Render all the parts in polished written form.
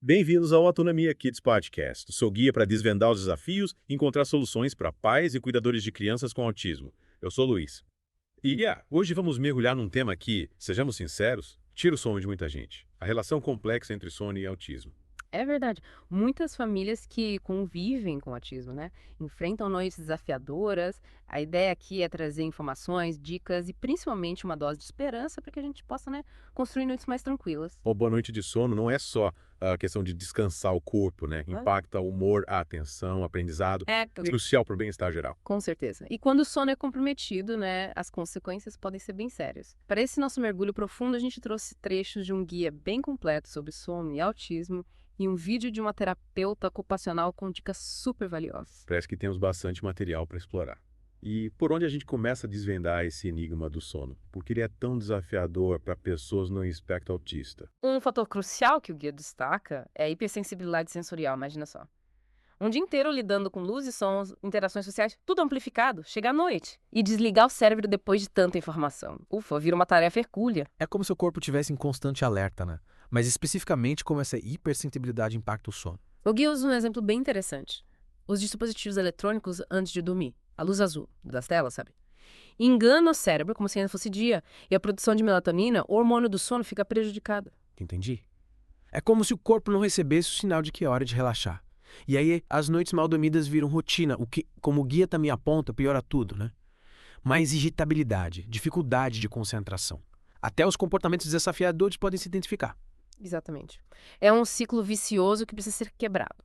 Bem-vindos ao Autonomia Kids Podcast, seu guia para desvendar os desafios e encontrar soluções para pais e cuidadores de crianças com autismo. Eu sou o Luiz. Hoje vamos mergulhar num tema que, sejamos sinceros, tira o sono de muita gente: a relação complexa entre sono e autismo. É verdade. Muitas famílias que convivem com autismo, né, enfrentam noites desafiadoras. A ideia aqui é trazer informações, dicas e principalmente uma dose de esperança para que a gente possa, né, construir noites mais tranquilas. Uma boa noite de sono não é só a questão de descansar o corpo, né? Hã? Impacta o humor, a atenção, o aprendizado, É, crucial para o bem-estar geral. com certeza. E quando o sono é comprometido, né, as consequências podem ser bem sérias. Para esse nosso mergulho profundo, a gente trouxe trechos de um guia bem completo sobre sono e autismo e um vídeo de uma terapeuta ocupacional com dicas super valiosas. Parece que temos bastante material para explorar. E por onde a gente começa a desvendar esse enigma do sono? Porque ele é tão desafiador para pessoas no espectro autista. Um fator crucial que o guia destaca é a hipersensibilidade sensorial, imagina só. Um dia inteiro lidando com luz e sons, interações sociais, tudo amplificado, chega à noite. E desligar o cérebro depois de tanta informação. Ufa, vira uma tarefa hercúlea. É como se o corpo tivesse em constante alerta, né? Mas especificamente como essa hipersensibilidade impacta o sono. O guia usa um exemplo bem interessante. Os dispositivos eletrônicos antes de dormir. A luz azul das telas, sabe? Engana o cérebro como se ainda fosse dia. E a produção de melatonina, o hormônio do sono, fica prejudicada. Entendi? É como se o corpo não recebesse o sinal de que é hora de relaxar. E aí as noites mal dormidas viram rotina, o que, como o guia também aponta, piora tudo, né? Mais irritabilidade, dificuldade de concentração. Até os comportamentos desafiadores podem se identificar. Exatamente. É um ciclo vicioso que precisa ser quebrado.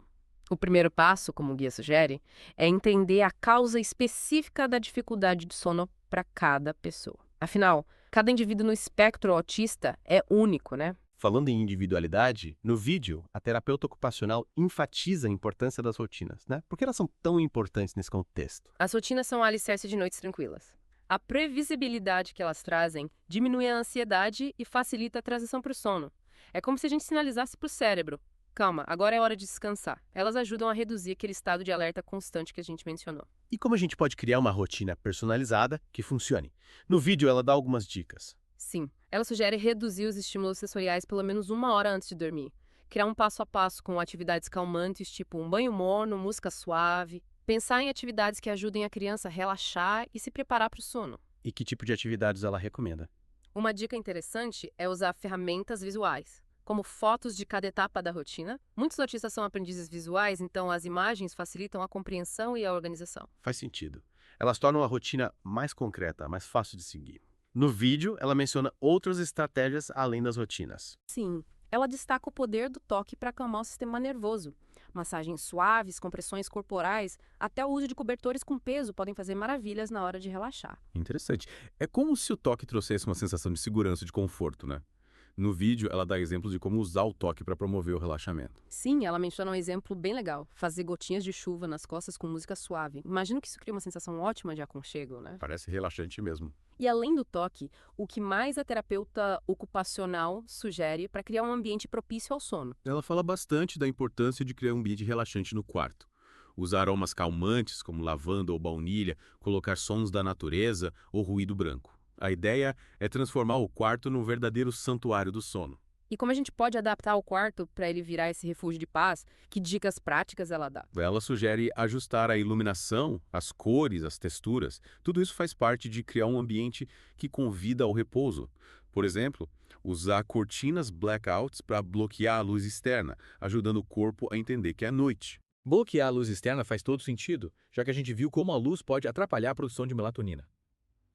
O primeiro passo, como o guia sugere, é entender a causa específica da dificuldade de sono para cada pessoa. Afinal, cada indivíduo no espectro autista é único, né? Falando em individualidade, no vídeo, a terapeuta ocupacional enfatiza a importância das rotinas, né? Por que elas são tão importantes nesse contexto? As rotinas são o alicerce de noites tranquilas. A previsibilidade que elas trazem diminui a ansiedade e facilita a transição para o sono. É como se a gente sinalizasse para o cérebro: calma, agora é hora de descansar. Elas ajudam a reduzir aquele estado de alerta constante que a gente mencionou. E como a gente pode criar uma rotina personalizada que funcione? No vídeo, ela dá algumas dicas. Sim, ela sugere reduzir os estímulos sensoriais pelo menos uma hora antes de dormir. Criar um passo a passo com atividades calmantes, tipo um banho morno, música suave. Pensar em atividades que ajudem a criança a relaxar e se preparar para o sono. E que tipo de atividades ela recomenda? Uma dica interessante é usar ferramentas visuais, como fotos de cada etapa da rotina. Muitos autistas são aprendizes visuais, então as imagens facilitam a compreensão e a organização. Faz sentido. Elas tornam a rotina mais concreta, mais fácil de seguir. No vídeo, ela menciona outras estratégias além das rotinas. Sim, ela destaca o poder do toque para acalmar o sistema nervoso. Massagens suaves, compressões corporais, até o uso de cobertores com peso podem fazer maravilhas na hora de relaxar. Interessante. É como se o toque trouxesse uma sensação de segurança e de conforto, né? No vídeo, ela dá exemplos de como usar o toque para promover o relaxamento. Sim, ela menciona um exemplo bem legal: fazer gotinhas de chuva nas costas com música suave. Imagino que isso cria uma sensação ótima de aconchego, né? Parece relaxante mesmo. E além do toque, o que mais a terapeuta ocupacional sugere para criar um ambiente propício ao sono? Ela fala bastante da importância de criar um ambiente relaxante no quarto. Usar aromas calmantes, como lavanda ou baunilha, colocar sons da natureza ou ruído branco. A ideia é transformar o quarto num verdadeiro santuário do sono. E como a gente pode adaptar o quarto para ele virar esse refúgio de paz? Que dicas práticas ela dá? Ela sugere ajustar a iluminação, as cores, as texturas. Tudo isso faz parte de criar um ambiente que convida ao repouso. Por exemplo, usar cortinas blackouts para bloquear a luz externa, ajudando o corpo a entender que é noite. Bloquear a luz externa faz todo sentido, já que a gente viu como a luz pode atrapalhar a produção de melatonina.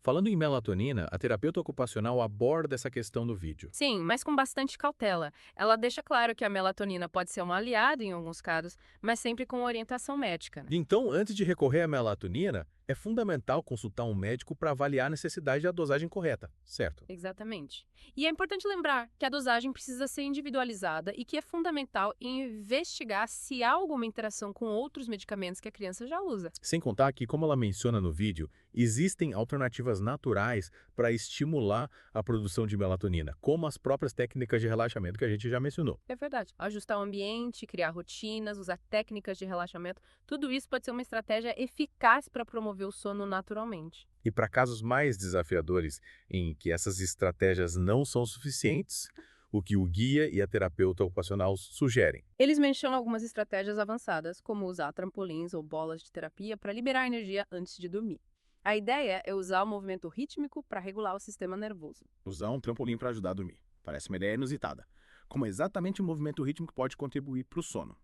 Falando em melatonina, a terapeuta ocupacional aborda essa questão no vídeo. Sim, mas com bastante cautela. Ela deixa claro que a melatonina pode ser uma aliada em alguns casos, mas sempre com orientação médica, né? Então, antes de recorrer à melatonina, é fundamental consultar um médico para avaliar a necessidade da dosagem correta, certo? Exatamente. E é importante lembrar que a dosagem precisa ser individualizada e que é fundamental investigar se há alguma interação com outros medicamentos que a criança já usa. Sem contar que, como ela menciona no vídeo, existem alternativas naturais para estimular a produção de melatonina, como as próprias técnicas de relaxamento que a gente já mencionou. É verdade. Ajustar o ambiente, criar rotinas, usar técnicas de relaxamento, tudo isso pode ser uma estratégia eficaz para promover o sono naturalmente. E para casos mais desafiadores, em que essas estratégias não são suficientes, o que o guia e a terapeuta ocupacional sugerem. Eles mencionam algumas estratégias avançadas, como usar trampolins ou bolas de terapia para liberar energia antes de dormir. A ideia é usar o movimento rítmico para regular o sistema nervoso. Usar um trampolim para ajudar a dormir. Parece uma ideia inusitada. Como exatamente o movimento rítmico pode contribuir para o sono?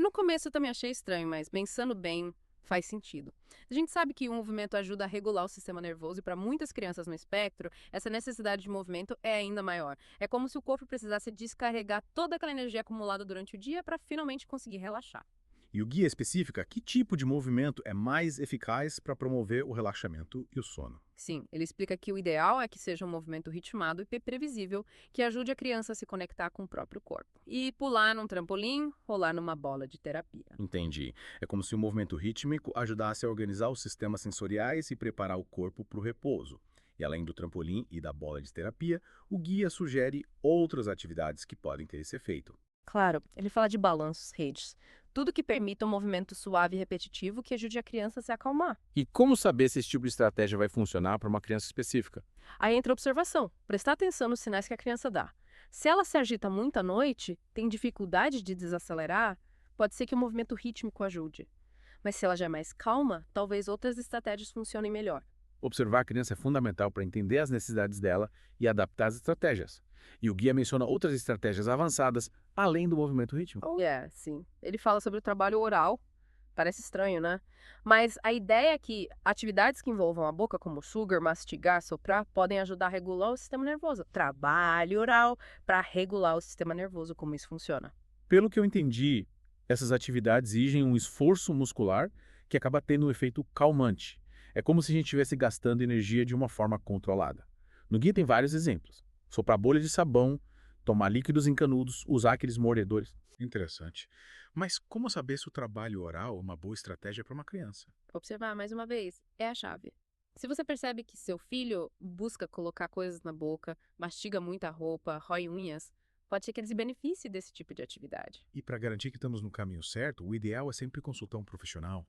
No começo eu também achei estranho, mas pensando bem, faz sentido. A gente sabe que o movimento ajuda a regular o sistema nervoso e para muitas crianças no espectro, essa necessidade de movimento é ainda maior. É como se o corpo precisasse descarregar toda aquela energia acumulada durante o dia para finalmente conseguir relaxar. E o guia especifica que tipo de movimento é mais eficaz para promover o relaxamento e o sono. Sim, ele explica que o ideal é que seja um movimento ritmado e previsível, que ajude a criança a se conectar com o próprio corpo. E pular num trampolim, rolar numa bola de terapia. Entendi. É como se o movimento rítmico ajudasse a organizar os sistemas sensoriais e preparar o corpo para o repouso. E além do trampolim e da bola de terapia, o guia sugere outras atividades que podem ter esse efeito. Claro, ele fala de balanços, redes. Tudo que permita um movimento suave e repetitivo que ajude a criança a se acalmar. E como saber se esse tipo de estratégia vai funcionar para uma criança específica? Aí entra a observação, prestar atenção nos sinais que a criança dá. Se ela se agita muito à noite, tem dificuldade de desacelerar, pode ser que o movimento rítmico ajude. Mas se ela já é mais calma, talvez outras estratégias funcionem melhor. Observar a criança é fundamental para entender as necessidades dela e adaptar as estratégias. E o guia menciona outras estratégias avançadas, além do movimento rítmico. Sim. Ele fala sobre o trabalho oral. Parece estranho, né? Mas a ideia é que atividades que envolvam a boca, como sugar, mastigar, soprar, podem ajudar a regular o sistema nervoso. Trabalho oral para regular o sistema nervoso, como isso funciona. Pelo que eu entendi, essas atividades exigem um esforço muscular que acaba tendo um efeito calmante. É como se a gente estivesse gastando energia de uma forma controlada. No guia tem vários exemplos. Soprar bolha de sabão, tomar líquidos em canudos, usar aqueles mordedores. Interessante. Mas como saber se o trabalho oral é uma boa estratégia para uma criança? Observar, mais uma vez, é a chave. Se você percebe que seu filho busca colocar coisas na boca, mastiga muita roupa, rói unhas, pode ser que ele se beneficie desse tipo de atividade. E para garantir que estamos no caminho certo, o ideal é sempre consultar um profissional.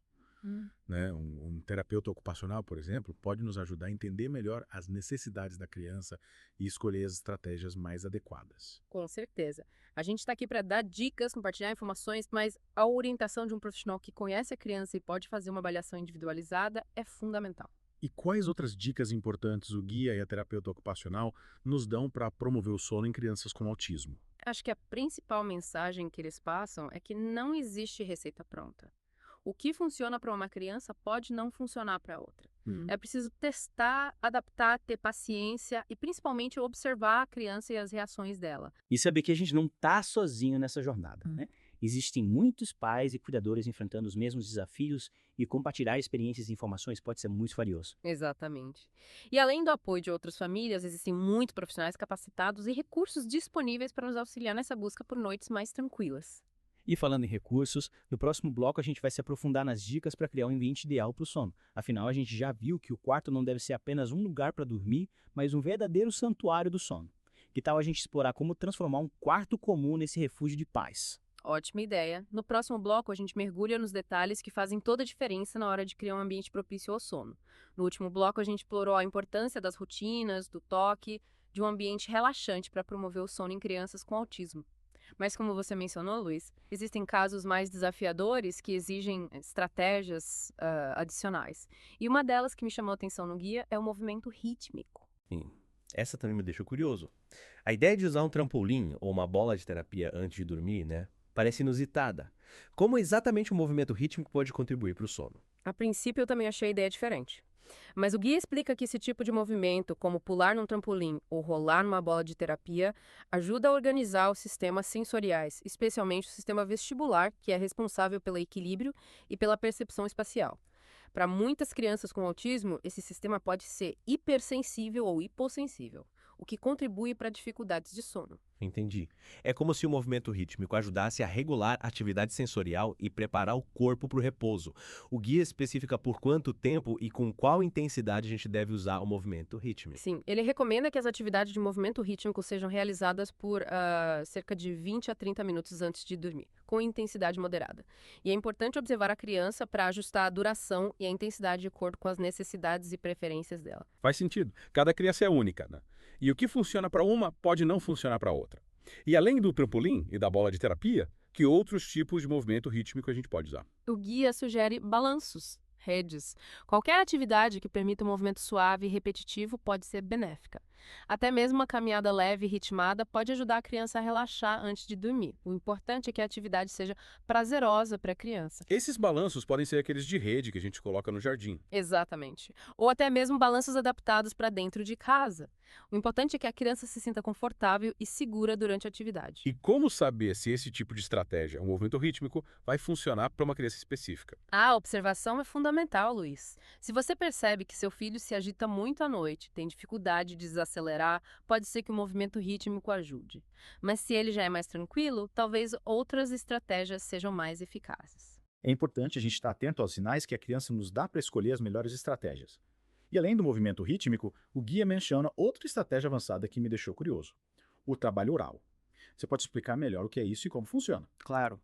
Né? Um terapeuta ocupacional, por exemplo, pode nos ajudar a entender melhor as necessidades da criança e escolher as estratégias mais adequadas. Com certeza. A gente está aqui para dar dicas, compartilhar informações, mas a orientação de um profissional que conhece a criança e pode fazer uma avaliação individualizada é fundamental. E quais outras dicas importantes o guia e a terapeuta ocupacional nos dão para promover o sono em crianças com autismo? Acho que a principal mensagem que eles passam é que não existe receita pronta. O que funciona para uma criança pode não funcionar para outra. É preciso testar, adaptar, ter paciência e principalmente observar a criança e as reações dela. E saber que a gente não está sozinho nessa jornada, né? Existem muitos pais e cuidadores enfrentando os mesmos desafios e compartilhar experiências e informações pode ser muito valioso. Exatamente. E além do apoio de outras famílias, existem muitos profissionais capacitados e recursos disponíveis para nos auxiliar nessa busca por noites mais tranquilas. E falando em recursos, no próximo bloco a gente vai se aprofundar nas dicas para criar um ambiente ideal para o sono. Afinal, a gente já viu que o quarto não deve ser apenas um lugar para dormir, mas um verdadeiro santuário do sono. Que tal a gente explorar como transformar um quarto comum nesse refúgio de paz? Ótima ideia. No próximo bloco, a gente mergulha nos detalhes que fazem toda a diferença na hora de criar um ambiente propício ao sono. No último bloco, a gente explorou a importância das rotinas, do toque, de um ambiente relaxante para promover o sono em crianças com autismo. Mas como você mencionou, Luiz, existem casos mais desafiadores que exigem estratégias adicionais. E uma delas que me chamou a atenção no guia é o movimento rítmico. Sim. Essa também me deixou curioso. A ideia de usar um trampolim ou uma bola de terapia antes de dormir, né, parece inusitada. Como exatamente o movimento rítmico pode contribuir para o sono? A princípio, eu também achei a ideia diferente. Mas o guia explica que esse tipo de movimento, como pular num trampolim ou rolar numa bola de terapia, ajuda a organizar os sistemas sensoriais, especialmente o sistema vestibular, que é responsável pelo equilíbrio e pela percepção espacial. Para muitas crianças com autismo, esse sistema pode ser hipersensível ou hipossensível, o que contribui para dificuldades de sono. Entendi. É como se o movimento rítmico ajudasse a regular a atividade sensorial e preparar o corpo para o repouso. O guia especifica por quanto tempo e com qual intensidade a gente deve usar o movimento rítmico. Sim, ele recomenda que as atividades de movimento rítmico sejam realizadas por cerca de 20 a 30 minutos antes de dormir, com intensidade moderada. E é importante observar a criança para ajustar a duração e a intensidade de acordo com as necessidades e preferências dela. Faz sentido. Cada criança é única, né? E o que funciona para uma pode não funcionar para outra. E além do trampolim e da bola de terapia, que outros tipos de movimento rítmico a gente pode usar? O guia sugere balanços, redes. Qualquer atividade que permita um movimento suave e repetitivo pode ser benéfica. Até mesmo uma caminhada leve e ritmada pode ajudar a criança a relaxar antes de dormir. O importante é que a atividade seja prazerosa para a criança. Esses balanços podem ser aqueles de rede que a gente coloca no jardim. Exatamente. Ou até mesmo balanços adaptados para dentro de casa. O importante é que a criança se sinta confortável e segura durante a atividade. E como saber se esse tipo de estratégia, um movimento rítmico, vai funcionar para uma criança específica? A observação é fundamental, Luiz. Se você percebe que seu filho se agita muito à noite, tem dificuldade de desacelerar, pode ser que o movimento rítmico ajude. Mas se ele já é mais tranquilo, talvez outras estratégias sejam mais eficazes. É importante a gente estar atento aos sinais que a criança nos dá para escolher as melhores estratégias. E além do movimento rítmico, o guia menciona outra estratégia avançada que me deixou curioso: o trabalho oral. Você pode explicar melhor o que é isso e como funciona? Claro.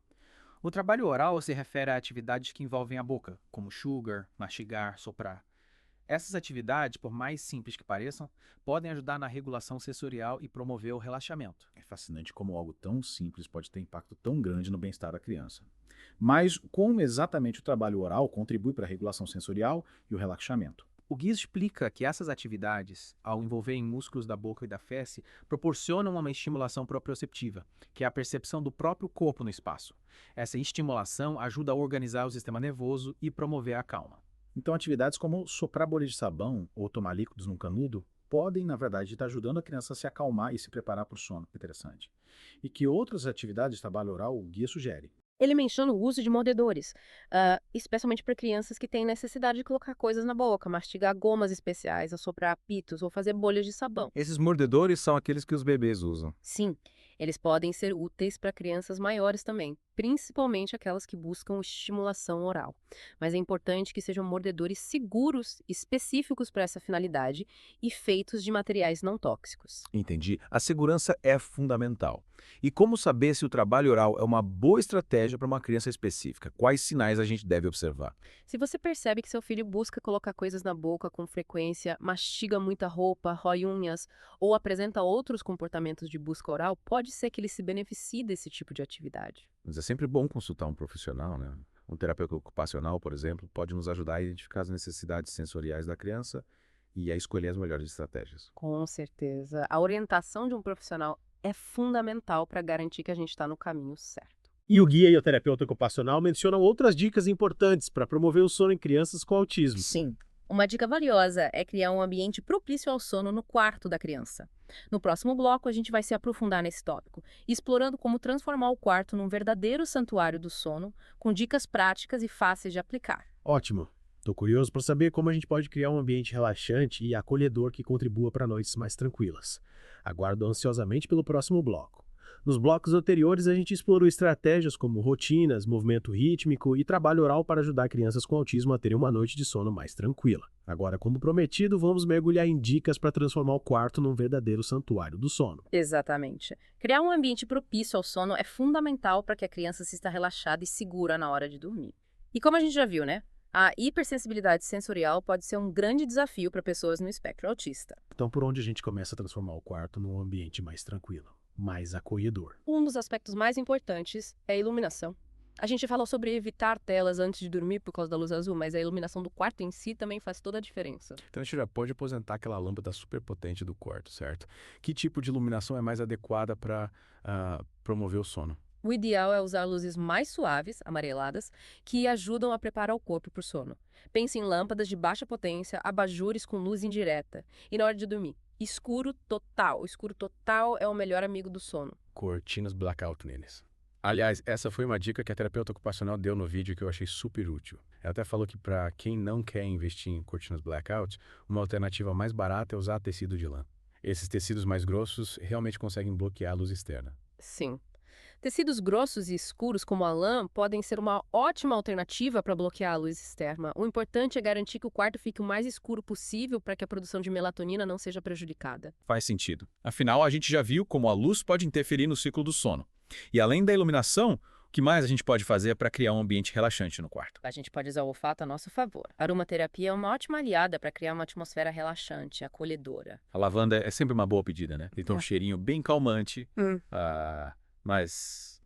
O trabalho oral se refere a atividades que envolvem a boca, como sugar, mastigar, soprar. Essas atividades, por mais simples que pareçam, podem ajudar na regulação sensorial e promover o relaxamento. É fascinante como algo tão simples pode ter impacto tão grande no bem-estar da criança. Mas como exatamente o trabalho oral contribui para a regulação sensorial e o relaxamento? O guia explica que essas atividades, ao envolverem músculos da boca e da fece, proporcionam uma estimulação proprioceptiva, que é a percepção do próprio corpo no espaço. Essa estimulação ajuda a organizar o sistema nervoso e promover a calma. Então, atividades como soprar bolha de sabão ou tomar líquidos num canudo podem, na verdade, estar ajudando a criança a se acalmar e se preparar para o sono. Interessante. E que outras atividades de trabalho oral o guia sugere? Ele menciona o uso de mordedores, especialmente para crianças que têm necessidade de colocar coisas na boca, mastigar gomas especiais, assoprar apitos ou fazer bolhas de sabão. Esses mordedores são aqueles que os bebês usam. Sim, eles podem ser úteis para crianças maiores também, principalmente aquelas que buscam estimulação oral. Mas é importante que sejam mordedores seguros, específicos para essa finalidade e feitos de materiais não tóxicos. Entendi. A segurança é fundamental. E como saber se o trabalho oral é uma boa estratégia para uma criança específica? Quais sinais a gente deve observar? Se você percebe que seu filho busca colocar coisas na boca com frequência, mastiga muita roupa, rói unhas ou apresenta outros comportamentos de busca oral, pode ser que ele se beneficie desse tipo de atividade. Mas é sempre bom consultar um profissional, né? Um terapeuta ocupacional, por exemplo, pode nos ajudar a identificar as necessidades sensoriais da criança e a escolher as melhores estratégias. Com certeza. A orientação de um profissional é fundamental para garantir que a gente está no caminho certo. E o guia e o terapeuta ocupacional mencionam outras dicas importantes para promover o sono em crianças com autismo. Sim. Uma dica valiosa é criar um ambiente propício ao sono no quarto da criança. No próximo bloco, a gente vai se aprofundar nesse tópico, explorando como transformar o quarto num verdadeiro santuário do sono, com dicas práticas e fáceis de aplicar. Ótimo. Estou curioso para saber como a gente pode criar um ambiente relaxante e acolhedor que contribua para noites mais tranquilas. Aguardo ansiosamente pelo próximo bloco. Nos blocos anteriores, a gente explorou estratégias como rotinas, movimento rítmico e trabalho oral para ajudar crianças com autismo a terem uma noite de sono mais tranquila. Agora, como prometido, vamos mergulhar em dicas para transformar o quarto num verdadeiro santuário do sono. Exatamente. Criar um ambiente propício ao sono é fundamental para que a criança se sinta relaxada e segura na hora de dormir. E como a gente já viu, né? A hipersensibilidade sensorial pode ser um grande desafio para pessoas no espectro autista. Então, por onde a gente começa a transformar o quarto num ambiente mais tranquilo, mais acolhedor? Um dos aspectos mais importantes é a iluminação. A gente falou sobre evitar telas antes de dormir por causa da luz azul, mas a iluminação do quarto em si também faz toda a diferença. Então a gente já pode aposentar aquela lâmpada super potente do quarto, certo? Que tipo de iluminação é mais adequada para promover o sono? O ideal é usar luzes mais suaves, amareladas, que ajudam a preparar o corpo para o sono. Pense em lâmpadas de baixa potência, abajures com luz indireta. E na hora de dormir, escuro total. O escuro total é o melhor amigo do sono. Cortinas blackout neles. Aliás, essa foi uma dica que a terapeuta ocupacional deu no vídeo que eu achei super útil. Ela até falou que para quem não quer investir em cortinas blackout, uma alternativa mais barata é usar tecido de lã. Esses tecidos mais grossos realmente conseguem bloquear a luz externa. Sim. Tecidos grossos e escuros como a lã podem ser uma ótima alternativa para bloquear a luz externa. O importante é garantir que o quarto fique o mais escuro possível para que a produção de melatonina não seja prejudicada. Faz sentido. Afinal, a gente já viu como a luz pode interferir no ciclo do sono. E além da iluminação, o que mais a gente pode fazer para criar um ambiente relaxante no quarto? A gente pode usar o olfato a nosso favor. A aromaterapia é uma ótima aliada para criar uma atmosfera relaxante, acolhedora. A lavanda é sempre uma boa pedida, né? Tem um cheirinho bem calmante. Mas...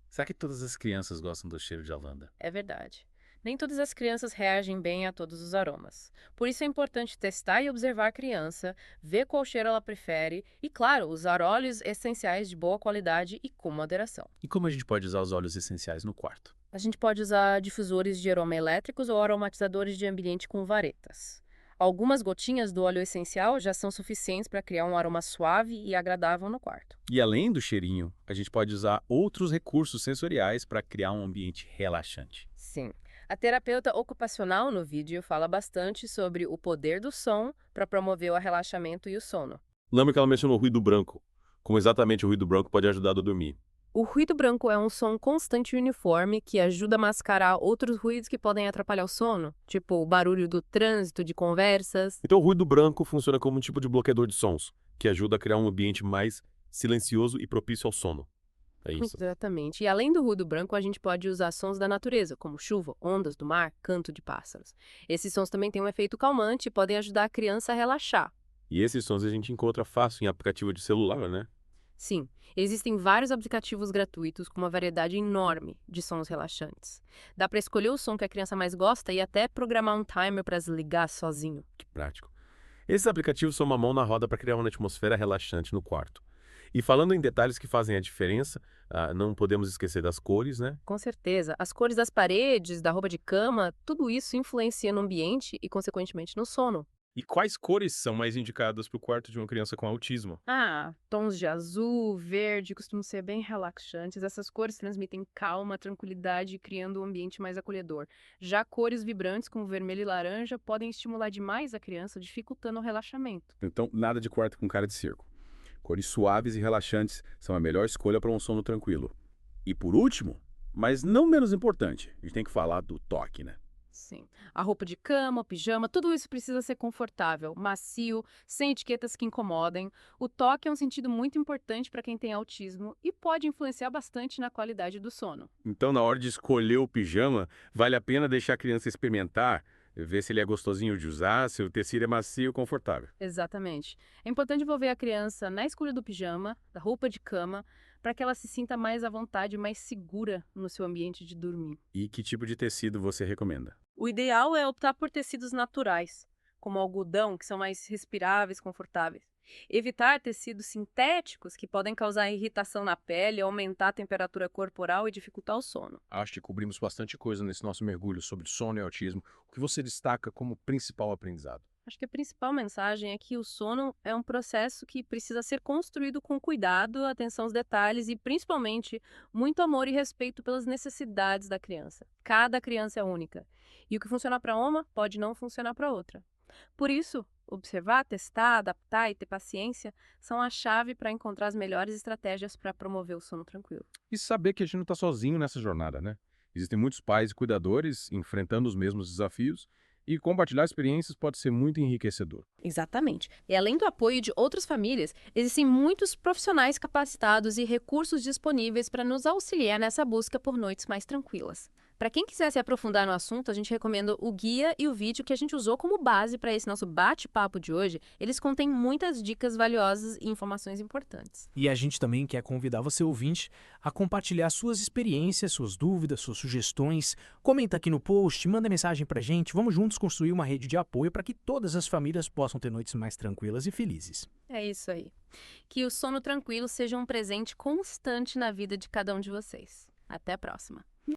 será que todas as crianças gostam do cheiro de lavanda? É verdade. Nem todas as crianças reagem bem a todos os aromas. Por isso é importante testar e observar a criança, ver qual cheiro ela prefere e, claro, usar óleos essenciais de boa qualidade e com moderação. E como a gente pode usar os óleos essenciais no quarto? A gente pode usar difusores de aroma elétricos ou aromatizadores de ambiente com varetas. Algumas gotinhas do óleo essencial já são suficientes para criar um aroma suave e agradável no quarto. E além do cheirinho, a gente pode usar outros recursos sensoriais para criar um ambiente relaxante. Sim. A terapeuta ocupacional no vídeo fala bastante sobre o poder do som para promover o relaxamento e o sono. Lembra que ela mencionou o ruído branco. Como exatamente o ruído branco pode ajudar a dormir. O ruído branco é um som constante e uniforme que ajuda a mascarar outros ruídos que podem atrapalhar o sono, tipo o barulho do trânsito, de conversas. Então o ruído branco funciona como um tipo de bloqueador de sons, que ajuda a criar um ambiente mais silencioso e propício ao sono. É isso. Exatamente. E além do ruído branco, a gente pode usar sons da natureza, como chuva, ondas do mar, canto de pássaros. Esses sons também têm um efeito calmante e podem ajudar a criança a relaxar. E esses sons a gente encontra fácil em aplicativo de celular, né? Sim, existem vários aplicativos gratuitos com uma variedade enorme de sons relaxantes. Dá para escolher o som que a criança mais gosta e até programar um timer para desligar sozinho. Que prático. Esses aplicativos são uma mão na roda para criar uma atmosfera relaxante no quarto. E falando em detalhes que fazem a diferença, não podemos esquecer das cores, né? Com certeza. As cores das paredes, da roupa de cama, tudo isso influencia no ambiente e, consequentemente, no sono. E quais cores são mais indicadas para o quarto de uma criança com autismo? Tons de azul, verde costumam ser bem relaxantes. Essas cores transmitem calma, tranquilidade, criando um ambiente mais acolhedor. Já cores vibrantes, como vermelho e laranja, podem estimular demais a criança, dificultando o relaxamento. Então, nada de quarto com cara de circo. Cores suaves e relaxantes são a melhor escolha para um sono tranquilo. E por último, mas não menos importante, a gente tem que falar do toque, né? Sim. A roupa de cama, o pijama, tudo isso precisa ser confortável, macio, sem etiquetas que incomodem. O toque é um sentido muito importante para quem tem autismo e pode influenciar bastante na qualidade do sono. Então, na hora de escolher o pijama, vale a pena deixar a criança experimentar, ver se ele é gostosinho de usar, se o tecido é macio e confortável. Exatamente. É importante envolver a criança na escolha do pijama, da roupa de cama, para que ela se sinta mais à vontade, mais segura no seu ambiente de dormir. E que tipo de tecido você recomenda? O ideal é optar por tecidos naturais, como algodão, que são mais respiráveis, confortáveis. Evitar tecidos sintéticos que podem causar irritação na pele, aumentar a temperatura corporal e dificultar o sono. Acho que cobrimos bastante coisa nesse nosso mergulho sobre sono e autismo. O que você destaca como principal aprendizado? Acho que a principal mensagem é que o sono é um processo que precisa ser construído com cuidado, atenção aos detalhes e, principalmente, muito amor e respeito pelas necessidades da criança. Cada criança é única. E o que funciona para uma pode não funcionar para outra. Por isso, observar, testar, adaptar e ter paciência são a chave para encontrar as melhores estratégias para promover o sono tranquilo. E saber que a gente não está sozinho nessa jornada, né? Existem muitos pais e cuidadores enfrentando os mesmos desafios e compartilhar experiências pode ser muito enriquecedor. Exatamente. E além do apoio de outras famílias, existem muitos profissionais capacitados e recursos disponíveis para nos auxiliar nessa busca por noites mais tranquilas. Para quem quiser se aprofundar no assunto, a gente recomenda o guia e o vídeo que a gente usou como base para esse nosso bate-papo de hoje. Eles contêm muitas dicas valiosas e informações importantes. E a gente também quer convidar você, ouvinte, a compartilhar suas experiências, suas dúvidas, suas sugestões. Comenta aqui no post, manda mensagem pra gente. Vamos juntos construir uma rede de apoio para que todas as famílias possam ter noites mais tranquilas e felizes. É isso aí. Que o sono tranquilo seja um presente constante na vida de cada um de vocês. Até a próxima.